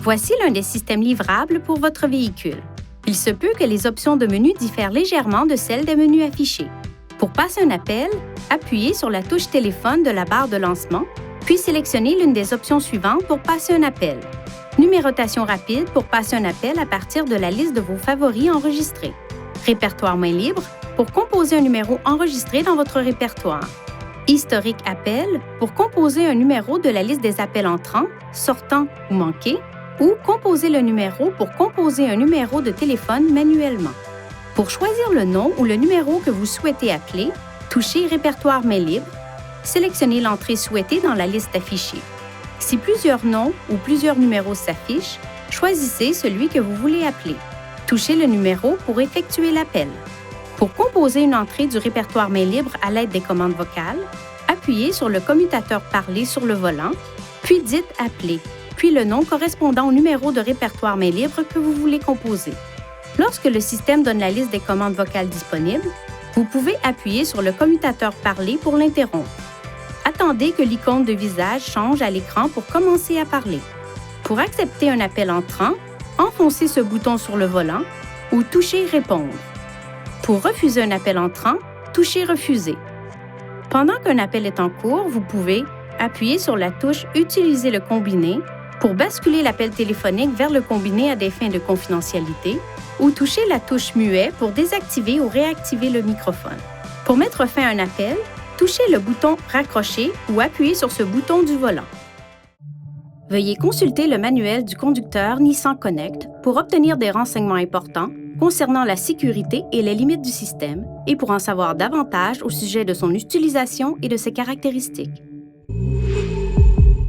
Voici l'un des systèmes livrables pour votre véhicule. Il se peut que les options de menu diffèrent légèrement de celles des menus affichés. Pour passer un appel, appuyez sur la touche téléphone de la barre de lancement, puis sélectionnez l'une des options suivantes pour passer un appel. Numérotation rapide pour passer un appel à partir de la liste de vos favoris enregistrés. Répertoire main libre pour composer un numéro enregistré dans votre répertoire. Historique appel pour composer un numéro de la liste des appels entrants, sortants ou manqués, ou composer le numéro pour composer un numéro de téléphone manuellement. Pour choisir le nom ou le numéro que vous souhaitez appeler, touchez Répertoire main libre, sélectionnez l'entrée souhaitée dans la liste affichée. Si plusieurs noms ou plusieurs numéros s'affichent, choisissez celui que vous voulez appeler. Touchez le numéro pour effectuer l'appel. Pour composer une entrée du répertoire main libre à l'aide des commandes vocales, appuyez sur le commutateur parler sur le volant, puis dites « Appeler », puis le nom correspondant au numéro de répertoire main libre que vous voulez composer. Lorsque le système donne la liste des commandes vocales disponibles, vous pouvez appuyer sur le commutateur parler pour l'interrompre. Attendez que l'icône de visage change à l'écran pour commencer à parler. Pour accepter un appel entrant, enfoncez ce bouton sur le volant ou touchez « Répondre ». Pour refuser un appel entrant, touchez « Refuser ». Pendant qu'un appel est en cours, vous pouvez appuyer sur la touche « Utiliser le combiné » pour basculer l'appel téléphonique vers le combiné à des fins de confidentialité ou toucher la touche « Muet » pour désactiver ou réactiver le microphone. Pour mettre fin à un appel, touchez le bouton « Raccrocher » ou appuyez sur ce bouton du volant. Veuillez consulter le manuel du conducteur Nissan Connect pour obtenir des renseignements importants concernant la sécurité et les limites du système et pour en savoir davantage au sujet de son utilisation et de ses caractéristiques.